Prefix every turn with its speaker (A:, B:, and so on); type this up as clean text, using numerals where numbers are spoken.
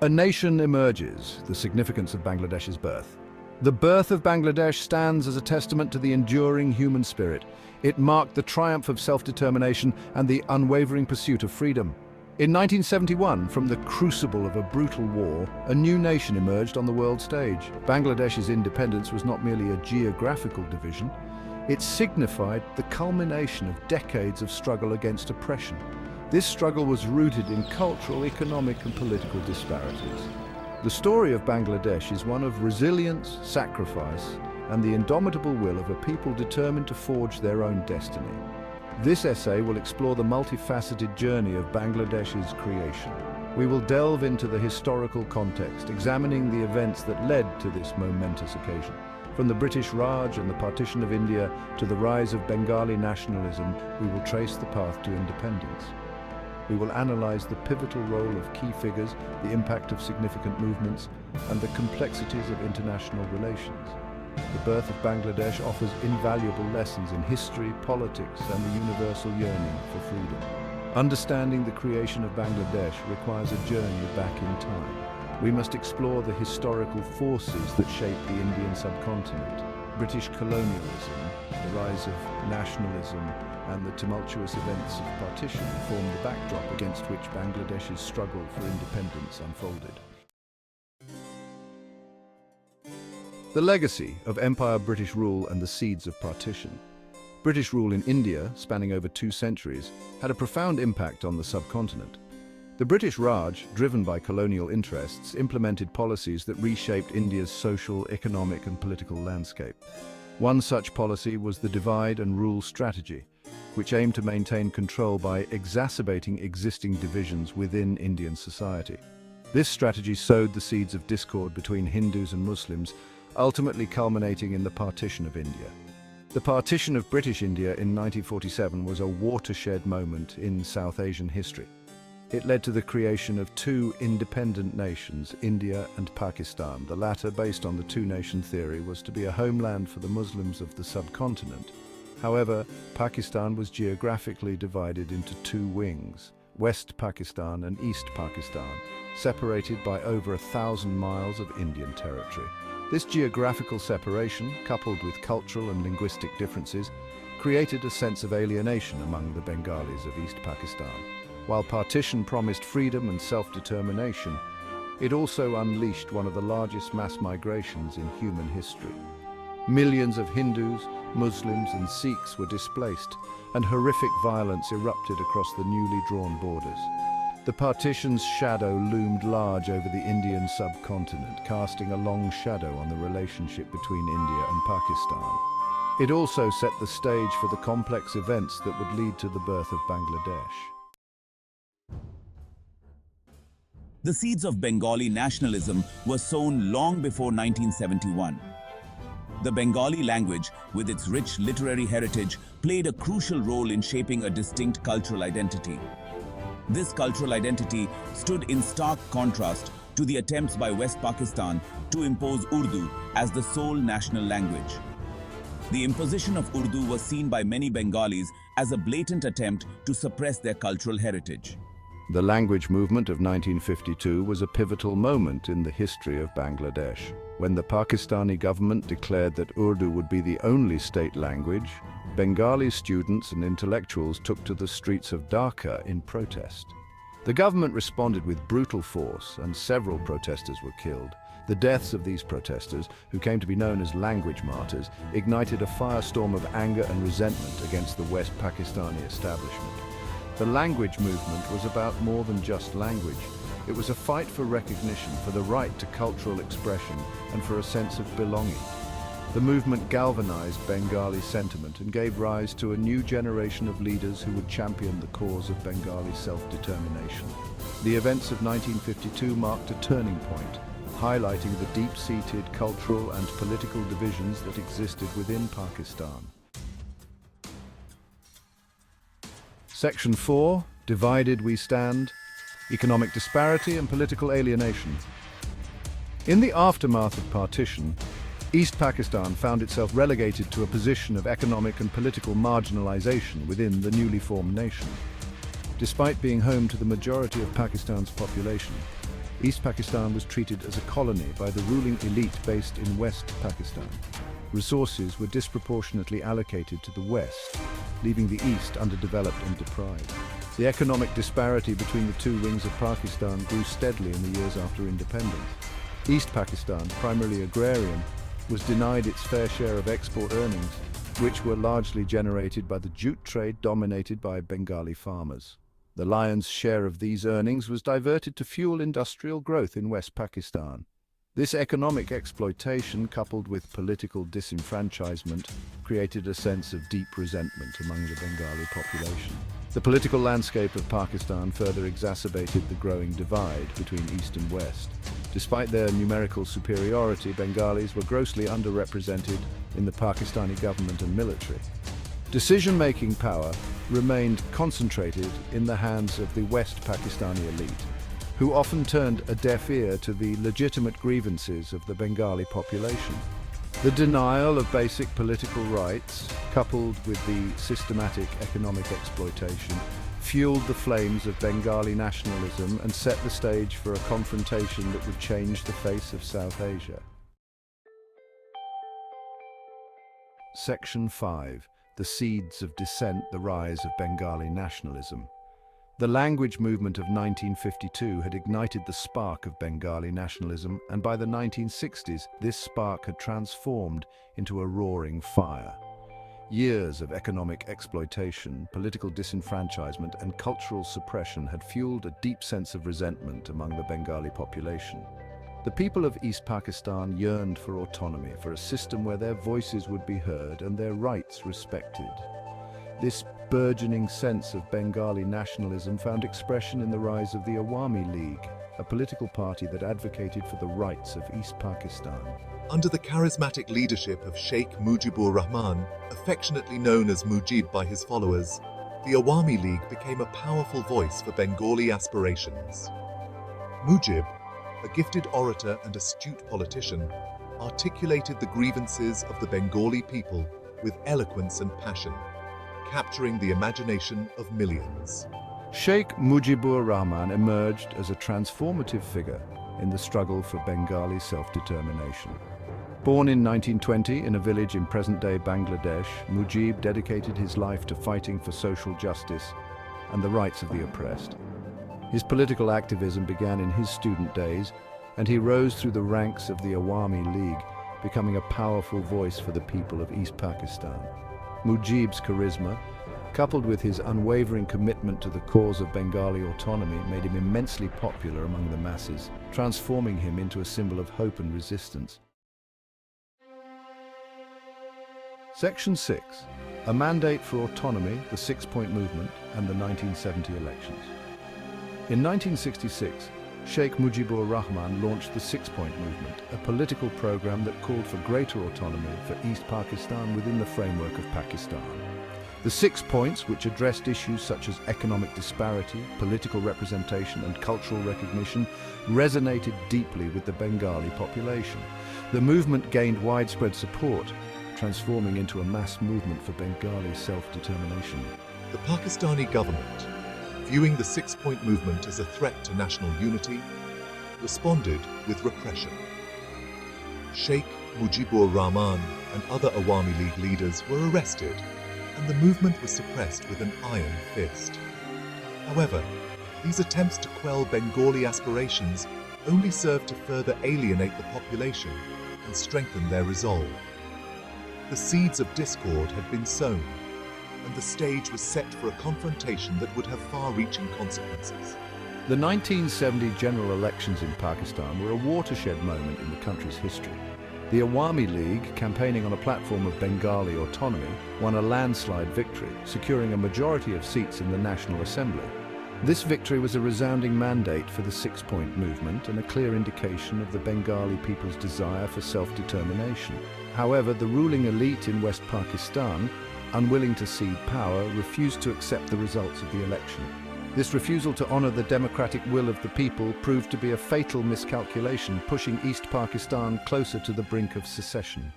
A: A nation emerges, the significance of Bangladesh's birth. The birth of Bangladesh stands as a testament to the enduring human spirit. It marked the triumph of self-determination and the unwavering pursuit of freedom. In 1971, from the crucible of a brutal war, a new nation emerged on the world stage. Bangladesh's independence was not merely a geographical division, it signified the culmination of decades of struggle against oppression. This struggle was rooted in cultural, economic, and political disparities. The story of Bangladesh is one of resilience, sacrifice, and the indomitable will of a people determined to forge their own destiny. This essay will explore the multifaceted journey of Bangladesh's creation. We will delve into the historical context, examining the events that led to this momentous occasion. From the British Raj and the partition of India to the rise of Bengali nationalism, we will trace the path to independence. We will analyze the pivotal role of key figures, the impact of significant movements, and the complexities of international relations. The birth of Bangladesh offers invaluable lessons in history, politics, and the universal yearning for freedom. Understanding the creation of Bangladesh requires a journey back in time. We must explore the historical forces that shaped the Indian subcontinent. British colonialism, the rise of nationalism, and the tumultuous events of partition formed the backdrop against which Bangladesh's struggle for independence unfolded. The legacy of Empire-British rule and the seeds of partition. British rule in India, spanning over 2 centuries, had a profound impact on the subcontinent. The British Raj, driven by colonial interests, implemented policies that reshaped India's social, economic, and political landscape. One such policy was the divide and rule strategy, which aimed to maintain control by exacerbating existing divisions within Indian society. This strategy sowed the seeds of discord between Hindus and Muslims, ultimately culminating in the partition of India. The partition of British India in 1947 was a watershed moment in South Asian history. It led to the creation of 2 independent nations, India and Pakistan. The latter, based on the two-nation theory, was to be a homeland for the Muslims of the subcontinent. However, Pakistan was geographically divided into 2 wings, West Pakistan and East Pakistan, separated by over 1,000 miles of Indian territory. This geographical separation, coupled with cultural and linguistic differences, created a sense of alienation among the Bengalis of East Pakistan. While partition promised freedom and self-determination, it also unleashed one of the largest mass migrations in human history. Millions of Hindus, Muslims, and Sikhs were displaced, and horrific violence erupted across the newly drawn borders. The partition's shadow loomed large over the Indian subcontinent, casting a long shadow on the relationship between India and Pakistan. It also set the stage for the complex events that would lead to the birth of Bangladesh.
B: The seeds of Bengali nationalism were sown long before 1971. The Bengali language, with its rich literary heritage, played a crucial role in shaping a distinct cultural identity. This cultural identity stood in stark contrast to the attempts by West Pakistan to impose Urdu as the sole national language. The imposition of Urdu was seen by many Bengalis as a blatant attempt to suppress their cultural heritage.
A: The language movement of 1952 was a pivotal moment in the history of Bangladesh. When the Pakistani government declared that Urdu would be the only state language, Bengali students and intellectuals took to the streets of Dhaka in protest. The government responded with brutal force, and several protesters were killed. The deaths of these protesters, who came to be known as language martyrs, ignited a firestorm of anger and resentment against the West Pakistani establishment. The language movement was about more than just language. It was a fight for recognition, for the right to cultural expression, and for a sense of belonging. The movement galvanized Bengali sentiment and gave rise to a new generation of leaders who would champion the cause of Bengali self-determination. The events of 1952 marked a turning point, highlighting the deep-seated cultural and political divisions that existed within Pakistan. Section 4, Divided We Stand, Economic Disparity and Political Alienation. In the aftermath of partition, East Pakistan found itself relegated to a position of economic and political marginalization within the newly formed nation. Despite being home to the majority of Pakistan's population, East Pakistan was treated as a colony by the ruling elite based in West Pakistan. Resources were disproportionately allocated to the West, leaving the East underdeveloped and deprived. The economic disparity between the two wings of Pakistan grew steadily in the years after independence. East Pakistan, primarily agrarian, was denied its fair share of export earnings, which were largely generated by the jute trade dominated by Bengali farmers. The lion's share of these earnings was diverted to fuel industrial growth in West Pakistan. This economic exploitation, coupled with political disenfranchisement, created a sense of deep resentment among the Bengali population. The political landscape of Pakistan further exacerbated the growing divide between East and West. Despite their numerical superiority, Bengalis were grossly underrepresented in the Pakistani government and military. Decision-making power remained concentrated in the hands of the West Pakistani elite, who often turned a deaf ear to the legitimate grievances of the Bengali population. The denial of basic political rights, coupled with the systematic economic exploitation, fueled the flames of Bengali nationalism and set the stage for a confrontation that would change the face of South Asia. Section 5. The Seeds of Dissent, the Rise of Bengali Nationalism. The language movement of 1952 had ignited the spark of Bengali nationalism, and by the 1960s, this spark had transformed into a roaring fire. Years of economic exploitation, political disenfranchisement, and cultural suppression had fueled a deep sense of resentment among the Bengali population. The people of East Pakistan yearned for autonomy, for a system where their voices would be heard and their rights respected. This burgeoning sense of Bengali nationalism found expression in the rise of the Awami League, a political party that advocated for the rights of East Pakistan.
C: Under the charismatic leadership of Sheikh Mujibur Rahman, affectionately known as Mujib by his followers, the Awami League became a powerful voice for Bengali aspirations. Mujib, a gifted orator and astute politician, articulated the grievances of the Bengali people with eloquence and passion, capturing the imagination of millions.
A: Sheikh Mujibur Rahman emerged as a transformative figure in the struggle for Bengali self-determination. Born in 1920 in a village in present-day Bangladesh, Mujib dedicated his life to fighting for social justice and the rights of the oppressed. His political activism began in his student days, and he rose through the ranks of the Awami League, becoming a powerful voice for the people of East Pakistan. Mujib's charisma, coupled with his unwavering commitment to the cause of Bengali autonomy, made him immensely popular among the masses, transforming him into a symbol of hope and resistance. Section 6. A Mandate for Autonomy, the Six-Point Movement, and the 1970 Elections. In 1966, Sheikh Mujibur Rahman launched the Six-Point Movement, a political program that called for greater autonomy for East Pakistan within the framework of Pakistan. The 6 points, which addressed issues such as economic disparity, political representation, and cultural recognition, resonated deeply with the Bengali population. The movement gained widespread support, transforming into a mass movement for Bengali self-determination.
C: The Pakistani government, viewing the Six-Point Movement as a threat to national unity, responded with repression. Sheikh Mujibur Rahman and other Awami League leaders were arrested, and the movement was suppressed with an iron fist. However, these attempts to quell Bengali aspirations only served to further alienate the population and strengthen their resolve. The seeds of discord had been sown, and the stage was set for a confrontation that would have far-reaching consequences.
A: The 1970 general elections in Pakistan were a watershed moment in the country's history. The Awami League, campaigning on a platform of Bengali autonomy, won a landslide victory, securing a majority of seats in the National Assembly. This victory was a resounding mandate for the Six-Point Movement and a clear indication of the Bengali people's desire for self-determination. However, the ruling elite in West Pakistan, unwilling to cede power, refused to accept the results of the election. This refusal to honor the democratic will of the people proved to be a fatal miscalculation, pushing East Pakistan closer to the brink of secession.